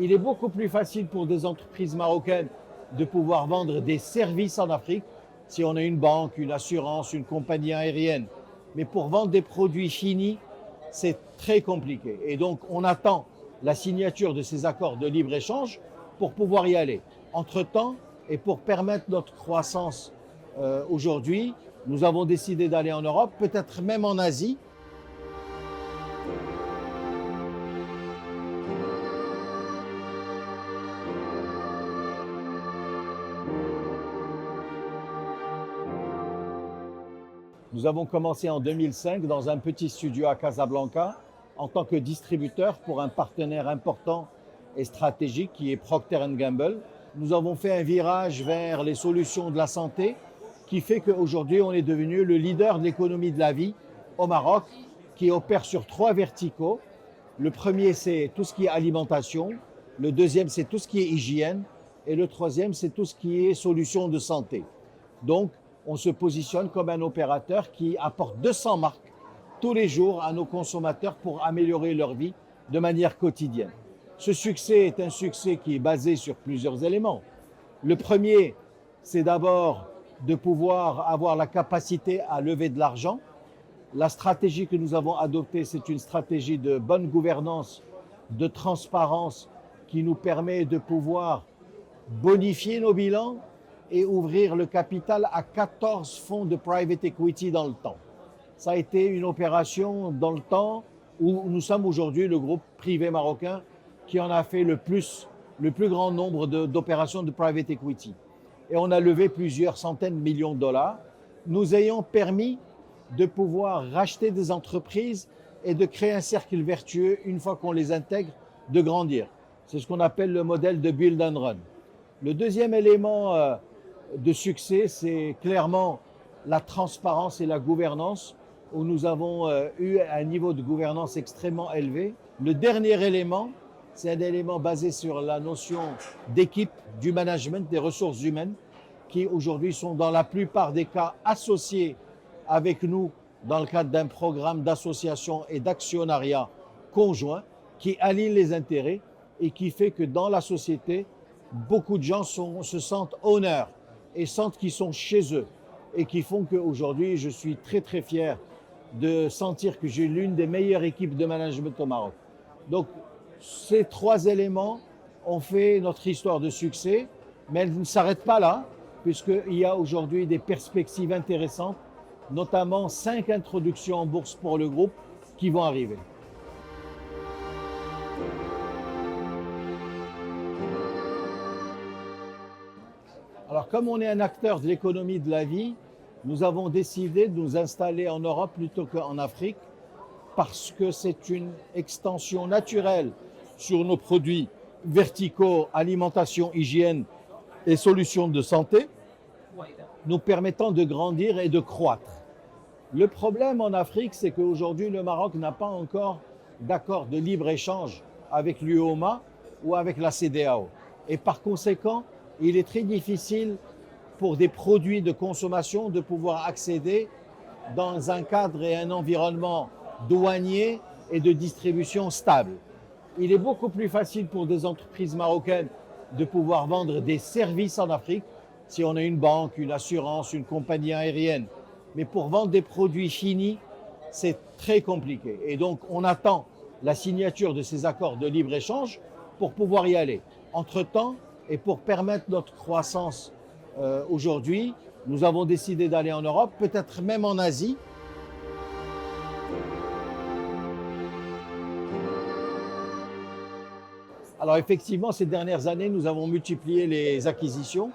Il est beaucoup plus facile pour des entreprises marocaines de pouvoir vendre des services en Afrique, si on a une banque, une assurance, une compagnie aérienne. Mais pour vendre des produits finis, c'est très compliqué. Et donc, on attend la signature de ces accords de libre-échange pour pouvoir y aller. Entre-temps, et pour permettre notre croissance aujourd'hui, nous avons décidé d'aller en Europe, peut-être même en Asie. Nous avons commencé en 2005 dans un petit studio à Casablanca en tant que distributeur pour un partenaire important et stratégique qui est Procter & Gamble. Nous avons fait un virage vers les solutions de la santé qui fait qu'aujourd'hui on est devenu le leader de l'économie de la vie au Maroc qui opère sur 3 verticaux. Le premier c'est tout ce qui est alimentation, le deuxième c'est tout ce qui est hygiène et le troisième c'est tout ce qui est solutions de santé. Donc on se positionne comme un opérateur qui apporte 200 marques tous les jours à nos consommateurs pour améliorer leur vie de manière quotidienne. Ce succès est un succès qui est basé sur plusieurs éléments. Le premier, c'est d'abord de pouvoir avoir la capacité à lever de l'argent. La stratégie que nous avons adoptée, c'est une stratégie de bonne gouvernance, de transparence qui nous permet de pouvoir bonifier nos bilans et ouvrir le capital à 14 fonds de private equity dans le temps. Ça a été une opération dans le temps où nous sommes aujourd'hui le groupe privé marocain qui en a fait le plus grand nombre d'opérations de private equity. Et on a levé plusieurs centaines de millions de dollars, nous ayant permis de pouvoir racheter des entreprises et de créer un cercle vertueux une fois qu'on les intègre, de grandir. C'est ce qu'on appelle le modèle de build and run. Le deuxième élément de succès, c'est clairement la transparence et la gouvernance, où nous avons eu un niveau de gouvernance extrêmement élevé. Le dernier élément, c'est un élément basé sur la notion d'équipe, du management, des ressources humaines, qui aujourd'hui sont dans la plupart des cas associés avec nous dans le cadre d'un programme d'association et d'actionnariat conjoint qui aligne les intérêts et qui fait que dans la société, beaucoup de gens se sentent honneurs et sentent qu'ils sont chez eux et qui font qu'aujourd'hui, je suis très très fier de sentir que j'ai l'une des meilleures équipes de management au Maroc. Donc, ces 3 éléments ont fait notre histoire de succès, mais elle ne s'arrête pas là, puisqu'il y a aujourd'hui des perspectives intéressantes, notamment 5 introductions en bourse pour le groupe qui vont arriver. Alors, comme on est un acteur de l'économie de la vie, nous avons décidé de nous installer en Europe plutôt qu'en Afrique parce que c'est une extension naturelle sur nos produits verticaux, alimentation, hygiène et solutions de santé, nous permettant de grandir et de croître. Le problème en Afrique, c'est qu'aujourd'hui, le Maroc n'a pas encore d'accord de libre-échange avec l'UEMOA ou avec la CEDEAO. Et par conséquent, il est très difficile pour des produits de consommation de pouvoir accéder dans un cadre et un environnement douanier et de distribution stable. Il est beaucoup plus facile pour des entreprises marocaines de pouvoir vendre des services en Afrique, si on a une banque, une assurance, une compagnie aérienne. Mais pour vendre des produits finis, c'est très compliqué. Et donc, on attend la signature de ces accords de libre-échange pour pouvoir y aller. Entre-temps, et pour permettre notre croissance aujourd'hui, nous avons décidé d'aller en Europe, peut-être même en Asie. Alors effectivement, ces dernières années, nous avons multiplié les acquisitions.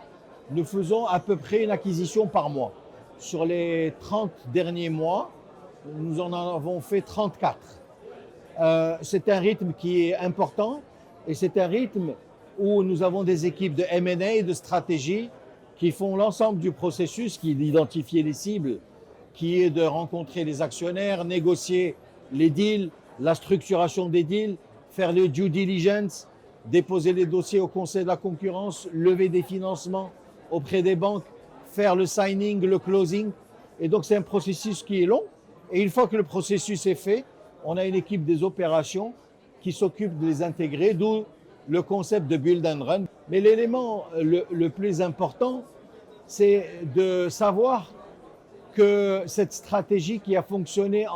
Nous faisons à peu près une acquisition par mois. Sur les 30 derniers mois, nous en avons fait 34. C'est un rythme qui est important et c'est un rythme où nous avons des équipes de M&A et de stratégie qui font l'ensemble du processus, qui est d'identifier les cibles, qui est de rencontrer les actionnaires, négocier les deals, la structuration des deals, faire le due diligence, déposer les dossiers au Conseil de la concurrence, lever des financements auprès des banques, faire le signing, le closing. Et donc c'est un processus qui est long. Et une fois que le processus est fait, on a une équipe des opérations qui s'occupe de les intégrer, d'où le concept de build and run. Mais l'élément le plus important, c'est de savoir que cette stratégie qui a fonctionné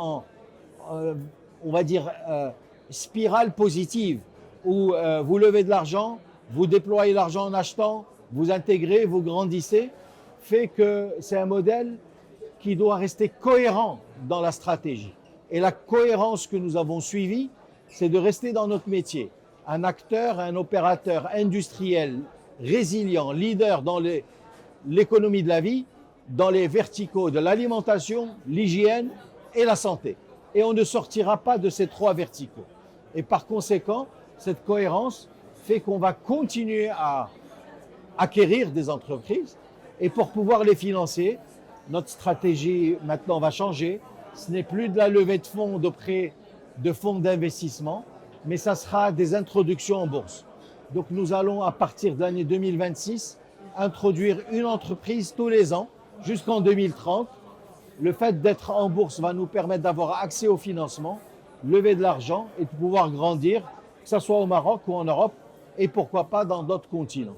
on va dire, spirale positive, où vous levez de l'argent, vous déployez l'argent en achetant, vous intégrez, vous grandissez, fait que c'est un modèle qui doit rester cohérent dans la stratégie. Et la cohérence que nous avons suivie, c'est de rester dans notre métier. Un acteur, un opérateur industriel, résilient, leader dans l'économie de la vie, dans les verticaux de l'alimentation, l'hygiène et la santé. Et on ne sortira pas de ces trois verticaux. Et par conséquent, cette cohérence fait qu'on va continuer à acquérir des entreprises. Et pour pouvoir les financer, notre stratégie maintenant va changer. Ce n'est plus de la levée de fonds auprès de fonds d'investissement, mais ça sera des introductions en bourse. Donc nous allons, à partir de l'année 2026, introduire une entreprise tous les ans jusqu'en 2030. Le fait d'être en bourse va nous permettre d'avoir accès au financement, lever de l'argent et de pouvoir grandir, que ce soit au Maroc ou en Europe, et pourquoi pas dans d'autres continents.